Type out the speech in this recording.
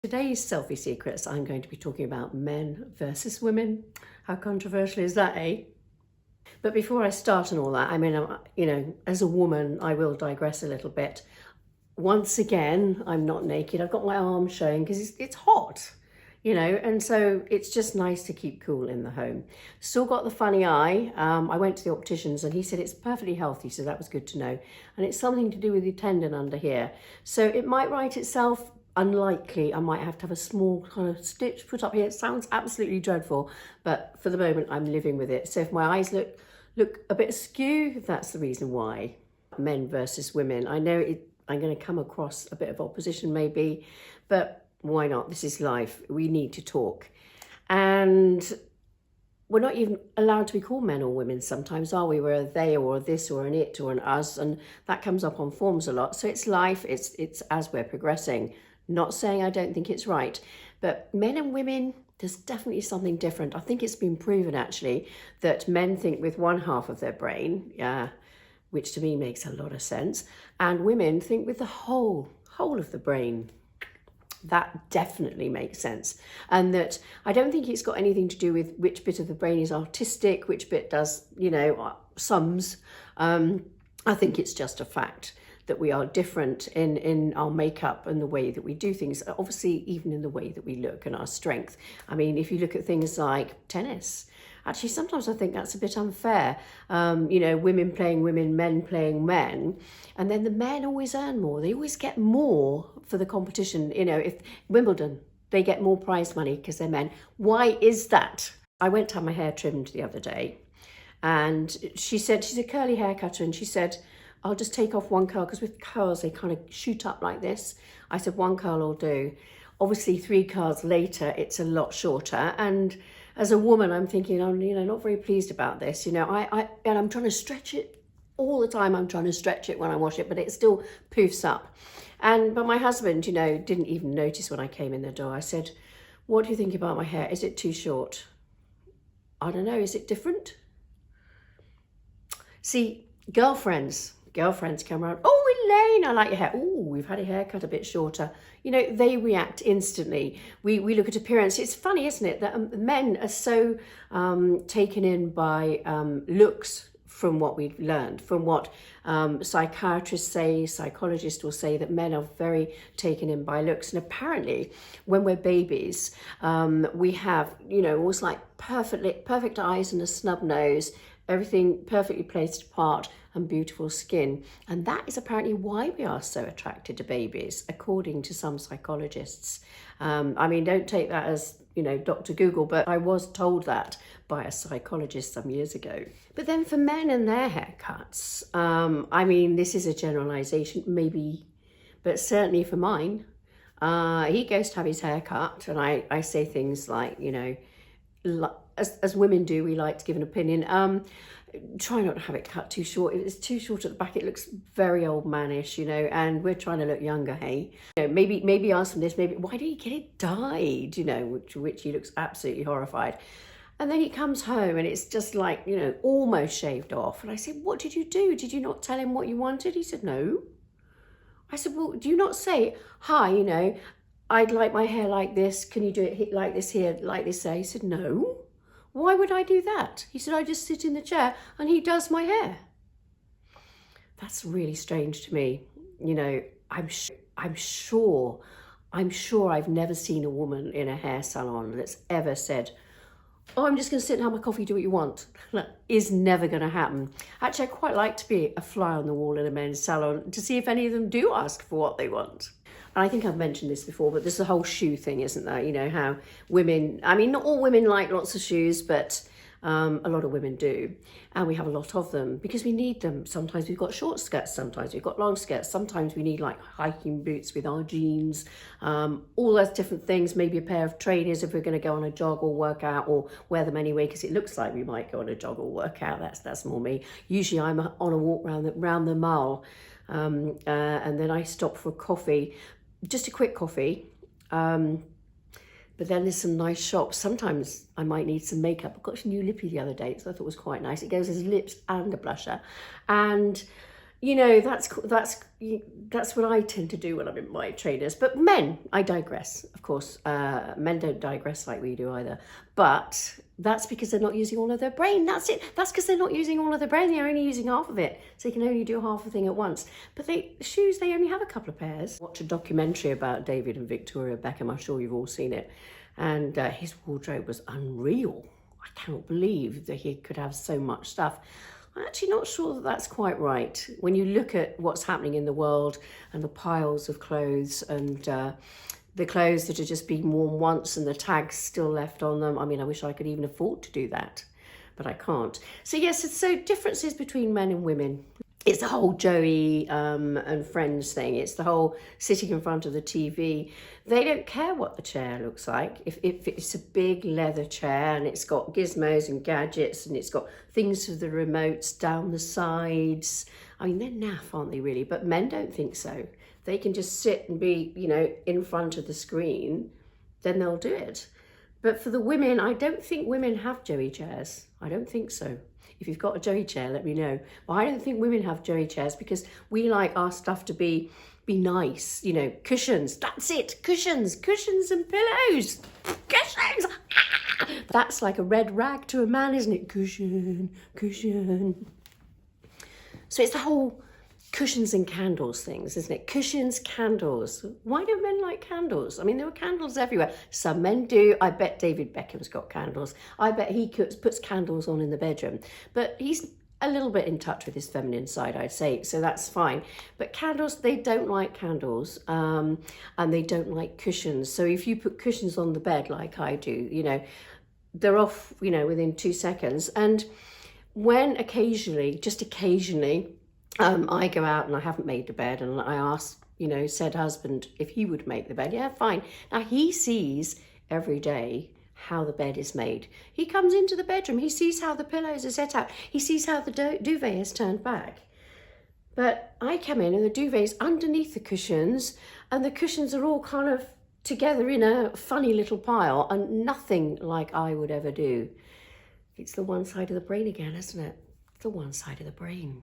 Today's Selfie Secrets, I'm going to be talking about men versus women. How controversial is that, eh? But before I start and all that, as a woman, I will digress a little bit. Once again, I'm not naked. I've got my arms showing because it's hot, and so it's just nice to keep cool in the home. Still got the funny eye. I went to the opticians and he said it's perfectly healthy, so that was good to know. And it's something to do with the tendon under here. So it might right itself. Unlikely, I might have to have a small kind of stitch put up here. It sounds absolutely dreadful, but for the moment I'm living with it. So if my eyes look a bit askew, that's the reason why. Men versus women. I know I'm going to come across a bit of opposition maybe, but why not? This is life. We need to talk. And we're not even allowed to be called men or women sometimes, are we? We're a they or a this or an it or an us, and that comes up on forms a lot. So it's life, it's as we're progressing. Not saying I don't think it's right, but men and women, there's definitely something different. I think it's been proven actually that men think with one half of their brain, which to me makes a lot of sense, and women think with the whole of the brain. That definitely makes sense. And that I don't think it's got anything to do with which bit of the brain is artistic, which bit does, sums. I think it's just a fact that we are different in our makeup and the way that we do things, obviously even in the way that we look and our strength. I mean, if you look at things like tennis, actually sometimes I think that's a bit unfair. Women playing women, men playing men, and then the men always earn more. They always get more for the competition. If Wimbledon, they get more prize money because they're men. Why is that? I went to have my hair trimmed the other day, and she said, she's a curly hair cutter, and she said, I'll just take off one curl, because with curls, they kind of shoot up like this. I said, one curl will do. Obviously, 3 curls later, it's a lot shorter. And as a woman, I'm thinking, I'm not very pleased about this. And I'm trying to stretch it all the time. I'm trying to stretch it when I wash it, but it still poofs up. But my husband, didn't even notice when I came in the door. I said, what do you think about my hair? Is it too short? I don't know. Is it different? See, girlfriends come around. Oh, Elaine, I like your hair. Oh, we've had a haircut a bit shorter. They react instantly. We look at appearance. It's funny, isn't it, that men are so taken in by looks, from what we've learned, from what psychiatrists say, psychologists will say, that men are very taken in by looks. And apparently, when we're babies, we have, almost like perfect eyes and a snub nose, everything perfectly placed apart, and beautiful skin. And that is apparently why we are so attracted to babies, according to some psychologists. Don't take that as, Dr. Google, but I was told that by a psychologist some years ago. But then for men and their haircuts, this is a generalization, maybe, but certainly for mine, he goes to have his hair cut, and I say things like, as women do, we like to give an opinion. Try not to have it cut too short. If it's too short at the back, it looks very old manish, and we're trying to look younger, hey? Maybe ask him this, maybe, why do you get it dyed? Which he looks absolutely horrified. And then he comes home and it's just like, almost shaved off. And I said, what did you do? Did you not tell him what you wanted? He said, no. I said, well, do you not say, hi, I'd like my hair like this. Can you do it like this here, like this there? He said, no. Why would I do that? He said, I just sit in the chair and he does my hair. That's really strange to me. I'm sure I've never seen a woman in a hair salon that's ever said, oh, I'm just going to sit and have my coffee, do what you want. That is never going to happen. Actually, I quite like to be a fly on the wall in a men's salon to see if any of them do ask for what they want. And I think I've mentioned this before, but there's the whole shoe thing, isn't there? How women, not all women like lots of shoes, but a lot of women do. And we have a lot of them because we need them. Sometimes we've got short skirts, sometimes we've got long skirts, sometimes we need like hiking boots with our jeans, all those different things, maybe a pair of trainers if we're going to go on a jog or work out, or wear them anyway because it looks like we might go on a jog or work out. That's more me. Usually I'm on a walk round the mall, and then I stop for a coffee. Just a quick coffee, but then there's some nice shops. Sometimes I might need some makeup. I got a new lippy the other day, so I thought it was quite nice. It goes as lips and a blusher. And you know, that's what I tend to do when I'm in my trainers. But men, I digress. Of course, men don't digress like we do either. But that's because they're not using all of their brain. That's it. That's because they're not using all of their brain. They're only using half of it, so they can only do half a thing at once. But shoes, they only have a couple of pairs. Watch a documentary about David and Victoria Beckham. I'm sure you've all seen it, and his wardrobe was unreal. I cannot believe that he could have so much stuff. I'm actually not sure that that's quite right. When you look at what's happening in the world and the piles of clothes and the clothes that are just being worn once and the tags still left on them. I mean, I wish I could even afford to do that, but I can't. So yes, so differences between men and women. It's the whole Joey and Friends thing. It's the whole sitting in front of the TV. They don't care what the chair looks like. If it's a big leather chair and it's got gizmos and gadgets and it's got things for the remotes down the sides. I mean, they're naff, aren't they, really? But men don't think so. They can just sit and be, you know, in front of the screen, then they'll do it. But for the women, I don't think women have Joey chairs. I don't think so. If you've got a Joey chair, let me know. But I don't think women have Joey chairs because we like our stuff to be nice, you know, cushions. That's it, cushions and pillows. Cushions. That's like a red rag to a man, isn't it? Cushion. So it's the whole cushions and candles things, isn't it? Cushions, candles. Why don't men like candles? I mean, there are candles everywhere. Some men do. I bet David Beckham's got candles. I bet he puts candles on in the bedroom. But he's a little bit in touch with his feminine side, I'd say, so that's fine. But candles, they don't like candles, and they don't like cushions. So if you put cushions on the bed like I do, you know, they're off, you know, within 2 seconds. And when occasionally, just occasionally, I go out and I haven't made the bed and I ask, you know, said husband if he would make the bed. Yeah, fine. Now he sees every day how the bed is made. He comes into the bedroom, he sees how the pillows are set out, he sees how the duvet is turned back. But I come in and the duvet's underneath the cushions and the cushions are all kind of together in a funny little pile and nothing like I would ever do. It's the one side of the brain again, isn't it? The one side of the brain.